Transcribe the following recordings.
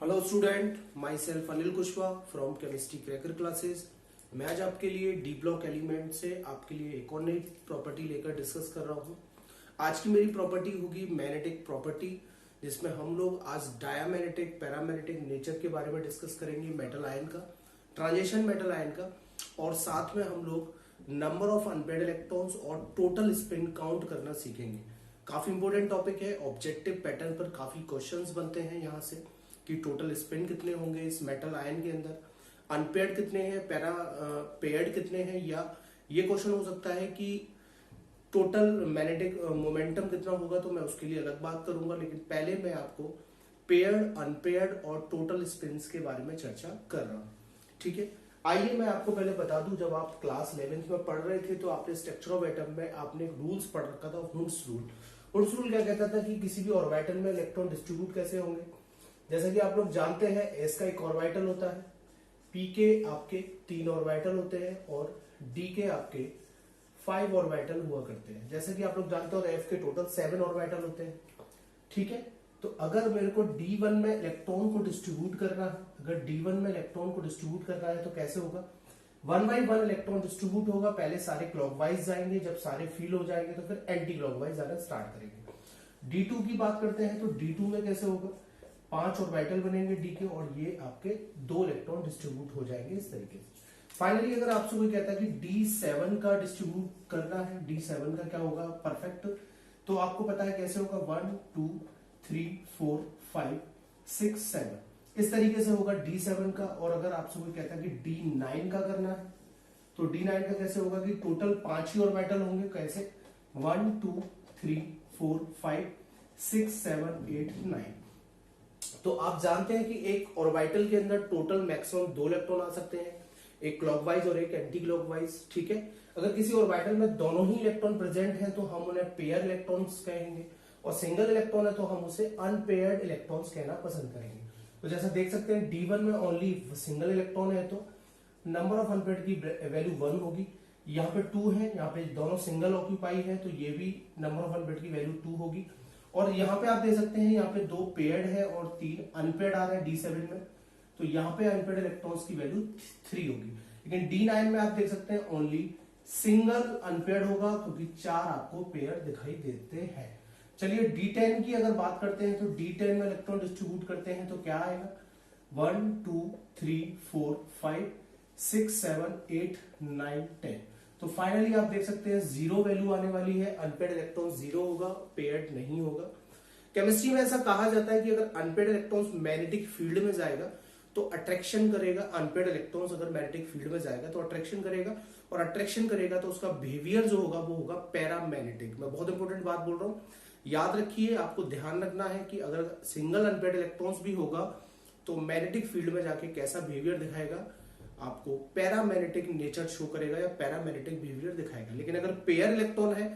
Hello student, my self Anil Kushwaha from chemistry cracker classes. मैं आज आपके लिए डी ब्लॉक एलिमेंट से आपके लिए एक और नई प्रॉपर्टी लेकर डिस्कस कर रहा हूँ। आज की मेरी प्रॉपर्टी होगी मैग्नेटिक प्रॉपर्टी, जिसमें हम लोग आज डायामैग्नेटिक पैरामैग्नेटिक नेचर के बारे में डिस्कस करेंगे, मेटल आयन का, ट्रांजिशन मेटल आयन का, और साथ में हम लोग नंबर ऑफ अनपेयर्ड इलेक्ट्रॉन्स और टोटल स्पिन काउंट करना सीखेंगे। काफी इंपॉर्टेंट टॉपिक है, ऑब्जेक्टिव पैटर्न पर काफी क्वेश्चंस बनते हैं यहाँ से कि टोटल स्पिन कितने होंगे इस मेटल आयन के अंदर, अनपेयर्ड कितने हैं, पैरा पेयर्ड कितने हैं, या ये क्वेश्चन हो सकता है कि टोटल मैग्नेटिक मोमेंटम कितना होगा। तो मैं उसके लिए अलग बात करूंगा, लेकिन पहले मैं आपको पेयर्ड, अनपेयर्ड और टोटल स्पिन्स के बारे में चर्चा कर रहा हूँ। ठीक है, आइए मैं आपको पहले बता दूं, जब आप क्लास 11th में पढ़ रहे थे तो आपने स्ट्रक्चर ऑफ एटम में आपने एक रूल्स पढ़ रखा था, हुड्स रूल। हुड्स रूल क्या कहता था कि किसी भी ऑर्बिटल में इलेक्ट्रॉन डिस्ट्रीब्यूट कैसे होंगे। जैसा कि आप लोग जानते हैं, एस का एक ऑर्बिटल होता है, पी के आपके 3 ऑर्बिटल होते हैं और डी के आपके 5 ऑर्बिटल हुआ करते हैं। जैसे कि आप लोग जानते हो एफ के टोटल 7 ऑर्बिटल होते हैं। ठीक है, तो अगर मेरे को D1 में इलेक्ट्रॉन को डिस्ट्रीब्यूट करना है, अगर D1 में इलेक्ट्रॉन को डिस्ट्रीब्यूट करना है तो कैसे होगा, 1 by 1 इलेक्ट्रॉन डिस्ट्रीब्यूट होगा। पहले सारे क्लॉकवाइज जाएंगे, जब सारे फिल हो जाएंगे तो फिर एंटी क्लॉकवाइज जाना स्टार्ट करेंगे। D2 की बात करते हैं तो D2 में कैसे होगा, 5 ऑर्बिटल बनेंगे डी के, और ये आपके 2 इलेक्ट्रॉन डिस्ट्रीब्यूट हो जाएंगे इस तरीके से। फाइनली अगर आपसे कोई कहता है कि D7 का डिस्ट्रीब्यूट करना है, D7 का क्या होगा परफेक्ट, तो आपको पता है कैसे होगा, 1 2 3 4 5 6 7 इस तरीके से होगा D7 का। और अगर आपसे कोई कहता है कि D9 का करना है तो D9 का कैसे होगा कि टोटल 5 ही ऑर्बिटल होंगे। कैसे, 1 2 3 4 5 6 7 8 9। तो आप जानते हैं कि एक ऑर्बिटल के अंदर टोटल मैक्सिमम 2 इलेक्ट्रॉन आ सकते हैं, एक क्लॉकवाइज और एक एंटी क्लॉकवाइज। ठीक है, अगर किसी ऑर्बिटल में दोनों ही इलेक्ट्रॉन प्रेजेंट हैं तो हम उन्हें पेयर इलेक्ट्रॉन्स कहेंगे, और सिंगल इलेक्ट्रॉन है तो हम उसे अनपेयर्ड इलेक्ट्रॉन्स कहना पसंद करेंगे। तो जैसा देख सकते हैं D1 में ओनली सिंगल इलेक्ट्रॉन है तो नंबर ऑफ अनपेयर्ड की वैल्यू 1 होगी। यहाँ पे 2 है, यहाँ पे दोनों सिंगल ऑक्यूपाई है तो ये भी नंबर ऑफ अनपेयर्ड की वैल्यू 2 होगी। और यहाँ पे आप देख सकते हैं, यहाँ पे 2 पेयर्ड है और 3 अनपेयर्ड आ रहे हैं D7 में, तो यहाँ पे अनपेयर्ड इलेक्ट्रॉन्स की वैल्यू 3 होगी। लेकिन D9 में आप देख सकते हैं ओनली सिंगल अनपेयर्ड होगा, क्योंकि 4 आपको पेयर दिखाई देते हैं। चलिए D10 की अगर बात करते हैं तो D10 में इलेक्ट्रॉन डिस्ट्रीब्यूट करते हैं तो क्या आएगा, 1 2 3 4 5 6 7 8 9 10। तो फाइनली आप देख सकते हैं 0 वैल्यू आने वाली है, अनपेयर्ड इलेक्ट्रॉन 0 होगा, पेयर्ड नहीं होगा। केमिस्ट्री में ऐसा कहा जाता है कि अगर अनपेयर्ड इलेक्ट्रॉन्स मैग्नेटिक फील्ड में जाएगा तो अट्रैक्शन करेगा, अनपेयर्ड इलेक्ट्रॉन्स अगर मैग्नेटिक फील्ड में जाएगा तो अट्रैक्शन करेगा, और अट्रैक्शन करेगा तो उसका बिहेवियर जो होगा वो होगा पैरामैग्नेटिक। मैं बहुत इंपॉर्टेंट बात बोल रहा हूँ, याद रखिए, आपको ध्यान रखना है कि अगर सिंगल अनपेयर्ड इलेक्ट्रॉन्स भी होगा तो मैग्नेटिक फील्ड में जाके कैसा बिहेवियर दिखाएगा, आपको पैरामैग्नेटिक नेचर शो करेगा या पैरामैग्नेटिक बिहेवियर दिखाएगा। लेकिन अगर पेयर इलेक्ट्रॉन है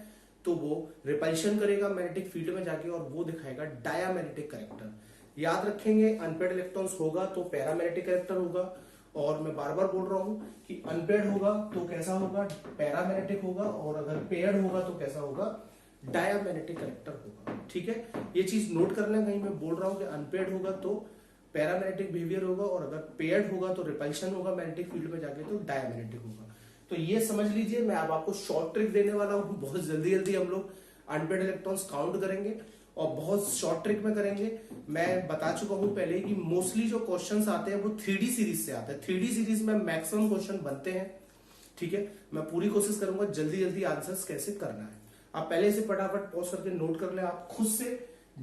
तो वो रिपल्शन करेगा मैग्नेटिक फील्ड में जाके और वो दिखाएगा डायामैग्नेटिक कैरेक्टर। याद रखेंगे, अनपेयर्ड इलेक्ट्रॉन्स होगा तो पैरामैग्नेटिक कैरेक्टर होगा, और मैं बार बार बोल रहा हूं कि अनपेयर्ड होगा तो कैसा होगा, पैरामैग्नेटिक होगा, और अगर पेयर्ड होगा तो कैसा होगा, डायामैग्नेटिक कैरेक्टर होगा। ठीक है, ये चीज नोट कर लें, कहीं मैं बोल रहा हूं कि अनपेयर्ड होगा तो पैरामैग्नेटिक बिहेवियर होगा, और अगर पेयर्ड होगा तो रिपल्शन होगा मैग्नेटिक फील्ड में जाके तो डायामैग्नेटिक होगा। तो ये समझ लीजिए, मैं अब आपको शॉर्ट ट्रिक देने वाला हूं। बहुत जल्दी जल्दी हम लोग अनपेयर्ड इलेक्ट्रॉन्स काउंट करेंगे और बहुत शॉर्ट ट्रिक में करेंगे। मैं बता चुका हूं पहले कि मोस्टली जो क्वेश्चंस आते हैं वो 3D सीरीज से आते हैं, 3D सीरीज में मैक्सिमम क्वेश्चन बनते हैं। ठीक है, मैं पूरी कोशिश करूंगा जल्दी जल्दी आंसर्स कैसे करना है। आप पहले से फटाफट पॉज करके नोट कर ले, आप खुद से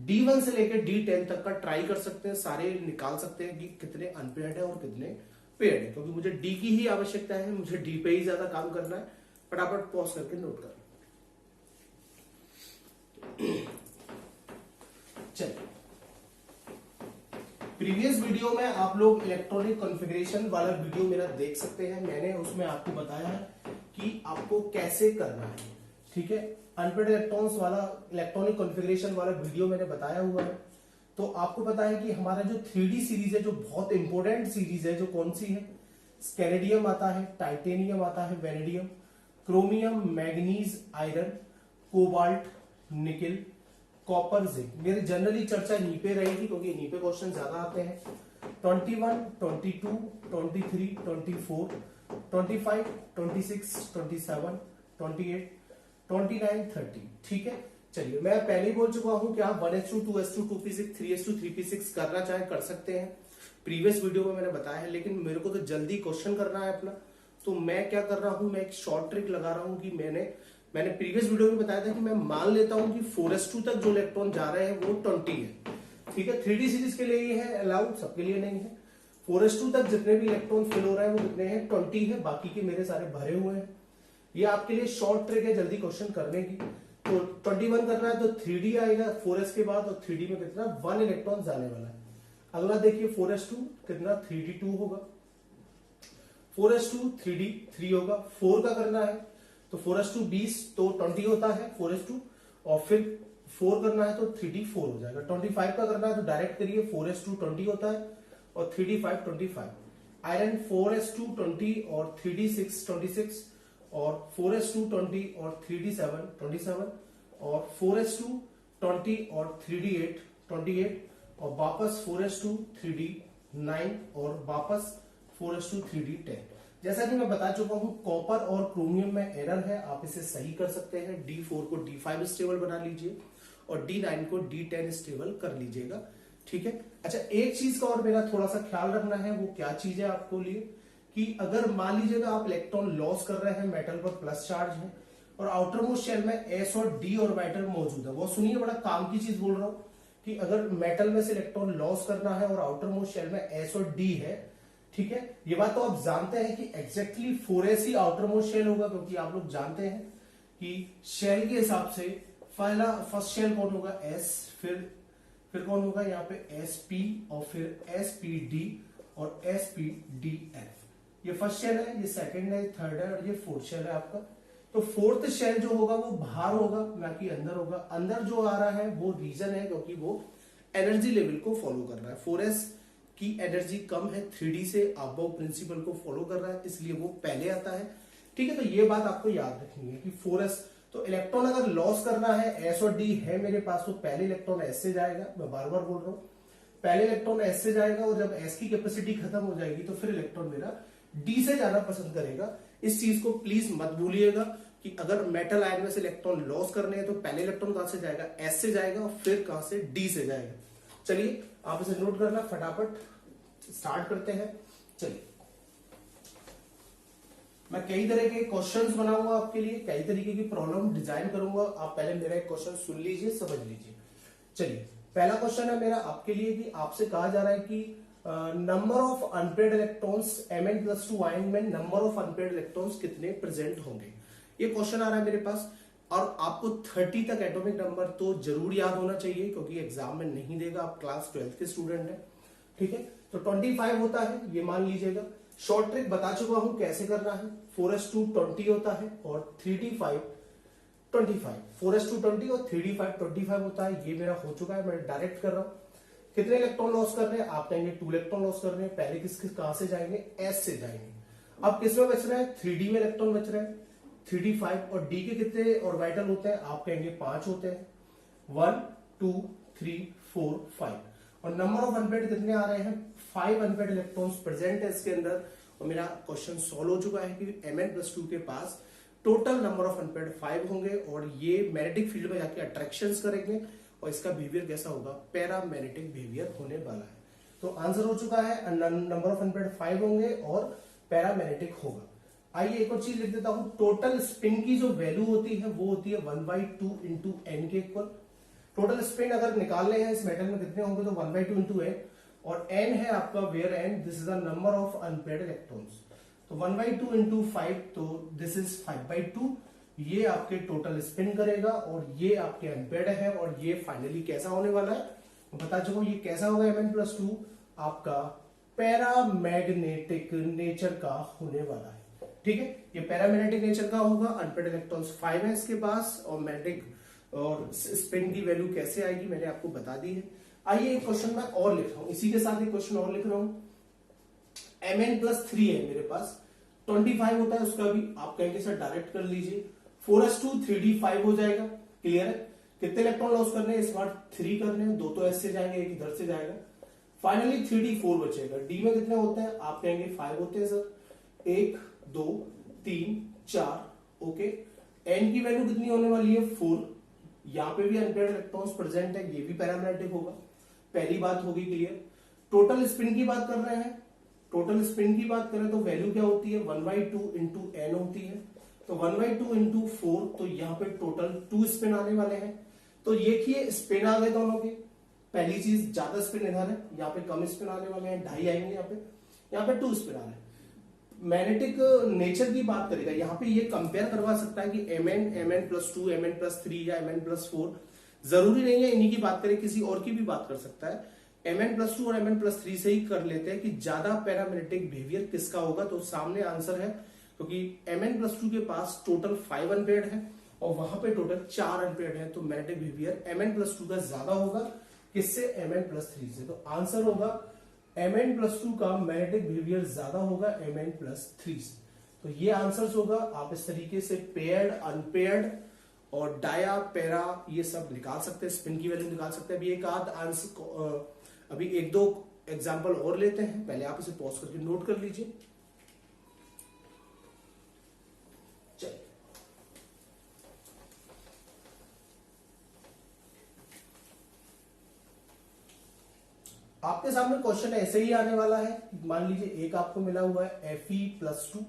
D1 से लेकर D10 तक का ट्राई कर सकते हैं, सारे निकाल सकते हैं कि कितने अनपेयर्ड है और कितने पेयर्ड है, क्योंकि मुझे D की ही आवश्यकता है, मुझे D पे ही ज्यादा काम करना है। फटाफट पॉज करके नोट कर। चलिए, प्रीवियस वीडियो में आप लोग इलेक्ट्रॉनिक कॉन्फ़िगरेशन वाला वीडियो मेरा देख सकते हैं। मैंने उसमें आपको बताया है कि आपको कैसे करना है। ठीक है, अनपेयर्ड इलेक्ट्रॉन्स वाला इलेक्ट्रॉनिक कॉन्फ़िगरेशन वाला वीडियो मैंने बताया हुआ है। तो आपको पता है कि हमारा जो 3D सीरीज है, जो बहुत इंपॉर्टेंट सीरीज है, जो कौन सी है, स्कैनेडियम आता है, टाइटेनियम आता है, vanadium, chromium, manganese, iron, cobalt, nickel, copper, zinc. मेरी जनरली चर्चा इन्हीं पे रहेगी क्योंकि इन्हीं पे क्वेश्चन ज्यादा आते हैं। 21, 22, 23, 24, 25, 26, 27, 28, 29, 30। ठीक है, चलिए मैं पहले ही बोल चुका हूं कि आप 1:2, 2:2, 2p6, 3:3, 3p6 करना चाहे कर सकते हैं। प्रीवियस वीडियो में मैंने बताया है, लेकिन मेरे को तो जल्दी क्वेश्चन करना है अपना, तो मैं क्या कर रहा हूं, मैं एक शॉर्ट ट्रिक लगा रहा हूं कि मैंने प्रीवियस वीडियो में बताया था कि मैं मान लेता हूं कि 4s2 तक जो इलेक्ट्रॉन जा रहे हैं वो 20 है। ठीक है, 3D सीरीज के लिए ये है अलाउड, सबके लिए नहीं है। 4s2 तक जितने भी इलेक्ट्रॉन फिल हो रहे हैं वो कितने हैं, 20 है, बाकी के मेरे सारे भरे हुए हैं। ये आपके लिए शॉर्ट ट्रिक है जल्दी क्वेश्चन करने की। तो 21 करना है तो 3D आएगा 4s के बाद, और 3D में कितना 1 इलेक्ट्रॉन जाने वाला है। अगला देखिए 4s2 कितना 3D2 होगा, 4s2 3D 3 होगा। 4 का करना है तो 4s2 20 तो 20 होता है 4s2, और फिर 4 करना है तो 3D 4 हो जाएगा। 25 का करना है तो डायरेक्ट करिए, 4s2 20 होता है और 3D 5 25। आयरन 4s2 20 और 3D 6 26, और 4s2 20 और 3D 7 27, और 4s2 20 और 3D 8 28, और वापस 4s2 3D 9, और वापस 4s2 3D 10। जैसा कि मैं बता चुका हूं, कॉपर और क्रोमियम में एरर है, आप इसे सही कर सकते हैं। D4 को D5 स्टेबल बना लीजिए और D9 को D10 स्टेबल कर लीजिएगा। ठीक है, अच्छा एक चीज का और मेरा थोड़ा सा ख्याल रखना है, वो क्या चीज है आपको लिए, कि अगर मान लीजिएगा आप इलेक्ट्रॉन लॉस कर रहे हैं, मेटल पर प्लस चार्ज है और आउटर मोस्ट शेल में एस और डी ऑर्बिटल मौजूद है, वो सुनिए बड़ा काम की चीज बोल रहा हूं कि अगर मेटल में से इलेक्ट्रॉन लॉस करना है और आउटर मोस्ट शेल में एस और डी है, ठीक है, ये बात तो आप जानते हैं कि एग्जैक्टली 4s ही आउटर मोस्ट शेल होगा, क्योंकि आप लोग जानते हैं कि शेल के हिसाब से फर्स्ट शेल कौन होगा, एस, फिर कौन होगा यहाँ पे sp, और फिर sp_d और sp_df। ये फर्स्ट शेल है, ये सेकंड है, थर्ड है, और ये फोर्थ शेल है आपका। तो फोर्थ शेल जो होगा वो बाहर होगा, ना कि अंदर होगा। अंदर जो आ रहा है वो रीजन है क्योंकि वो एनर्जी लेवल को फॉलो कर रहा है। 4s की एनर्जी कम है 3D से, अबव प्रिंसिपल को फॉलो कर रहा है, इसलिए वो पहले आता है। ठीक है, तो ये बात आपको याद रखनी है कि 4s, तो इलेक्ट्रॉन अगर लॉस करना है, एस और डी है मेरे पास, तो पहले इलेक्ट्रॉन एस से जाएगा। मैं बार बार बोल रहा हूं, पहले इलेक्ट्रॉन एस से जाएगा, और जब एस की कैपेसिटी खत्म हो जाएगी तो फिर इलेक्ट्रॉन मेरा डी से जाना पसंद करेगा। इस चीज को प्लीज मत भूलिएगा कि अगर मेटल आयन में से इलेक्ट्रॉन लॉस करने हैं तो पहले इलेक्ट्रॉन कहां से जाएगा, एस से जाएगा, और फिर कहां से, डी से जाएगा। चलिए आप इसे नोट करना, फटाफट स्टार्ट करते हैं। चलिए मैं कई तरह के क्वेश्चंस बनाऊंगा आपके लिए, कई तरीके की प्रॉब्लम डिजाइन करूंगा। आप पहले मेरा एक क्वेश्चन सुन लीजिए, समझ लीजिए। चलिए पहला क्वेश्चन है मेरा आपके लिए कि आपसे कहा जा रहा है कि number of unpaired electrons Mn+2 ion में नंबर ऑफ अनपेड इलेक्ट्रॉन्स कितने प्रेजेंट होंगे। ये क्वेश्चन आ रहा है मेरे पास, और आपको 30 तक एटॉमिक नंबर तो जरूर याद होना चाहिए, क्योंकि एग्जाम में नहीं देगा, आप क्लास 12 के स्टूडेंट हैं। ठीक है, तो 25 होता है, ये मान लीजिएगा। शॉर्ट ट्रिक बता चुका हूं कैसे करना है। 4s2 20 होता है और 3d 5 25। 4s2 20 और 3d 5 25 होता है, ये मेरा हो चुका है, मैं डायरेक्ट कर रहा हूं। कितने इलेक्ट्रॉन लॉस कर रहे हैं, आप कहेंगे 2 इलेक्ट्रॉन लॉस कर रहे हैं। पहले किस कहां से जाएंगे, एस से जाएंगे। अब किस में बच रहा है, 3d में इलेक्ट्रॉन बच रहे हैं। 3d 5 और d के कितने ऑर्बिटल होते हैं, आप कहेंगे 5 होते हैं, 1 2 3 4 5। और नंबर ऑफ अनपेड कितने आ रहे हैं, 5 अनपेड इलेक्ट्रॉन्स प्रेजेंट है इसके अंदर। और मेरा क्वेश्चन सॉल्व हो चुका है कि Mn+2 के पास टोटल नंबर ऑफ अनपेड 5 होंगे, और ये मैग्नेटिक फील्ड में जाके अट्रैक्शंस करेंगे, और इसका बिहेवियर कैसा होगा, पैरामैग्नेटिक बिहेवियर होने वाला है। तो आंसर हो चुका है, नंबर ऑफ अनपेड 5 होंगे और पैरामैग्नेटिक होगा। आइए एक और चीज लिख देता हूं, टोटल स्पिन की जो वैल्यू होती है वो होती है 1/2 इंटू एन के इक्वल। टोटल स्पिन अगर निकालने हैं इस मेटल में कितने होंगे, तो 1/2 इंटू एन, और n है आपका where n, this is the number of unpaired electrons. तो 1/2 इंटू 5, तो दिस इज 5/2। ये आपके टोटल स्पिन करेगा, और ये आपके अनपेड है, और ये फाइनली कैसा होने वाला है, बता चुका हूं ये कैसा होगा। Mn+2 आपका पैरामैग्नेटिक नेचर का होने वाला है। ठीक है, ये पैरामैग्नेटिक नेचर का होगा। अनपेड इलेक्ट्रॉन्स 5 है इसके पास, और मैग्नेटिक और स्पिन की वैल्यू कैसे आएगी मैंने आपको बता दी है। आइए एक क्वेश्चन मैं और लिख रहा हूं, इसी के साथ एक क्वेश्चन और लिख रहा हूं। Mn+3 है मेरे पास, 25 होता है उसका भी, आप कहेंगे सर डायरेक्ट कर लीजिए। 4s2 3d 5 हो जाएगा, क्लियर है। कितने इलेक्ट्रॉन लॉस करने हैं इस बार, 3 करने हैं, 2 तो एस से जाएंगे, एक इधर से जाएगा। फाइनली 3d4 बचेगा। डी में कितने होते हैं, आप कहेंगे 5 होते हैं सर, 1 2 3 4। ओके, एन की वैल्यू कितनी होने वाली है 4। यहाँ पे भी अनपेयर्ड इलेक्ट्रॉन्स प्रेजेंट है, ये भी पैरामैग्नेटिक होगा। पहली बात होगी क्लियर। टोटल स्पिन की बात कर रहे हैं, टोटल स्पिन की बात करें तो वैल्यू क्या होती है 1/2 इंटू एन होती है। तो 1/2 इंटू 4, तो यहाँ पे टोटल 2 स्पिन आने वाले हैं। तो देखिए स्पिन आ गए दोनों के। पहली चीज ज्यादा स्पिन इधर है, यहाँ पे कम स्पिन आने वाले हैं, 2.5 आएंगे यहाँ पे 2 स्पिन आ रहे हैं। मैग्नेटिक नेचर की बात करेगा, यहाँ पे ये कंपेयर करवा सकता है कि Mn+2 Mn+3 या Mn+4। जरूरी नहीं है इन्हीं की बात करें, किसी और की भी बात कर सकता है। Mn+2 और Mn+3 से ही कर लेते हैं कि ज्यादा पैरामैग्नेटिक बिहेवियर किसका होगा। तो सामने आंसर है, क्योंकि Mn+2 के पास टोटल 5 अनपेयर्ड है और वहां पे टोटल 4 अनपेयर्ड है। तो मैग्नेटिक बिहेवियर Mn+2 का ज्यादा होगा किससे, Mn+3 से। तो आंसर होगा Mn+2 का मैग्नेटिक बिहेवियर ज्यादा होगा Mn+3 से। तो ये आंसर्स होगा। आप इस तरीके से पेयर्ड, अनपेयर्ड और डाया, पैरा ये सब निकाल सकते हैं, स्पिन की वैल्यू निकाल सकते हैं। अभी एक आध आंसर, अभी 1-2 एग्जांपल और लेते हैं। पहले आप इसे पॉज करके नोट कर लीजिए। चलिए, आपके सामने क्वेश्चन ऐसे ही आने वाला है। मान लीजिए एक आपको मिला हुआ है Fe+2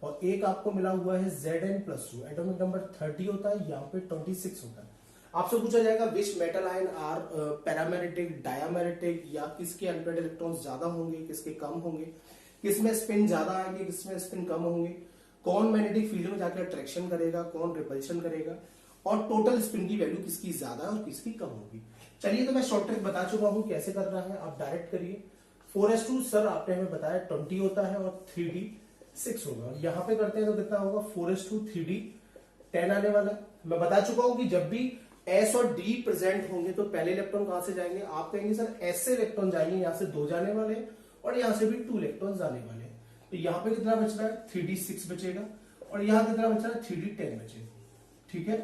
और एक आपको मिला हुआ है Zn+2। एटॉमिक नंबर 30 होता है, यहाँ पे 26 होता है। आपसे पूछा जाएगा which metal ion are paramagnetic, diamagnetic, या किसके अनपेयर्ड इलेक्ट्रॉन्स ज्यादा होंगे, किसके कम होंगे, किसमें स्पिन ज्यादा आएंगे, किसमें स्पिन कम होंगे, कौन मैग्नेटिक फील्ड में जाकर अट्रैक्शन करेगा, कौन रिपल्शन करेगा, और टोटल स्पिन की वैल्यू किसकी ज्यादा और किसकी कम होगी। चलिए, तो मैं शॉर्ट ट्रिक बता चुका हूं कैसे कर रहा है, आप डायरेक्ट करिए। 4s2 सर आपने हमें बताया 20 होता है और 3d 6 होगा। यहाँ पे करते हैं तो कितना होगा 4s2 3d 10 आने वाला है। मैं बता चुका हूं कि जब भी s और d प्रेजेंट होंगे तो पहले इलेक्ट्रॉन कहां से जाएंगे, आप कहेंगे सर s से इलेक्ट्रॉन जाएंगे, यहां से 2 जाने वाले हैं और यहां से भी 2 इलेक्ट्रॉन जाने वाले हैं। तो यहाँ पे कितना बच रहा है 3d 6 बचेगा और यहाँ कितना बच रहा है 3d 10 बचेगा। ठीक है,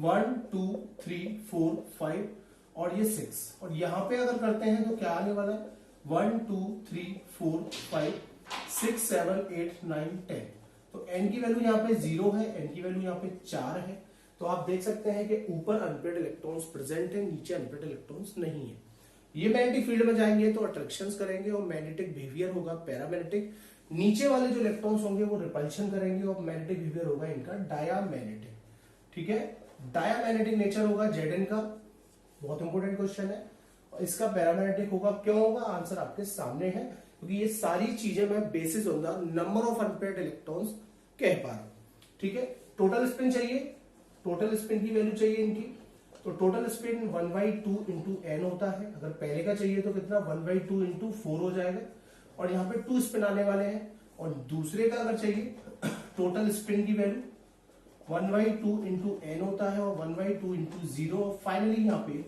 1 2 3 4 5 और ये 6। और यहां पे अगर करते हैं तो क्या आने वाला है 1 2 3 4 5 6 7 8 9 10। तो n की वैल्यू यहाँ पे 0 है, n की वैल्यू यहाँ पे 4 है। तो आप देख सकते हैं कि ऊपर अनपेयर्ड इलेक्ट्रॉन्स प्रेजेंट है, नीचे अनपेयर्ड इलेक्ट्रॉन्स नहीं है। ये मैग्नेटिक फील्ड में जाएंगे तो अट्रैक्शंस करेंगे और मैग्नेटिक बिहेवियर होगा पैरामैग्नेटिक। नीचे वाले जो इलेक्ट्रॉन्स होंगे वो रिपल्शन करेंगे और मैग्नेटिक बिहेवियर होगा इनका डायामैग्नेटिक। ठीक है, डायामैग्नेटिक नेचर होगा Zn का, बहुत इंपॉर्टेंट क्वेश्चन है। और इसका पैरामैग्नेटिक होगा, क्यों होगा, आंसर आपके सामने है, क्योंकि ये सारी चीजें मैं basis on the number of unpaired electrons कह पा रहा हूं। ठीक है, टोटल स्पिन चाहिए, टोटल स्पिन की वैल्यू चाहिए इनकी। तो टोटल स्पिन 1/2 इंटू एन होता है। अगर पहले का चाहिए तो कितना 1/2 इंटू 4 हो जाएगा और यहाँ पे 2 स्पिन आने वाले हैं। और दूसरे का अगर चाहिए टोटल स्पिन की वैल्यू 1/2 इंटू एन होता है और 1/2 इंटू 0। फाइनली यहाँ पे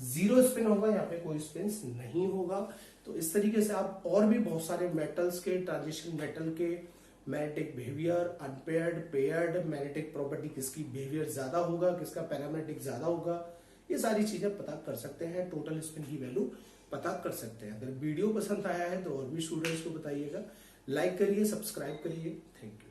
0 स्पिन होगा, यहाँ पे कोई स्पिन नहीं होगा। तो इस तरीके से आप और भी बहुत सारे मेटल्स के, ट्रांजिशन मेटल के magnetic behaviour, unpaired, paired, magnetic property, किसकी बिहेवियर ज्यादा होगा, किसका पैरामैग्नेटिक ज्यादा होगा, ये सारी चीजें पता कर सकते हैं। टोटल स्पिन की वैल्यू पता कर सकते हैं। अगर वीडियो पसंद आया है तो और भी स्टूडेंट्स को बताइएगा, लाइक करिए, सब्सक्राइब करिए। Thank you.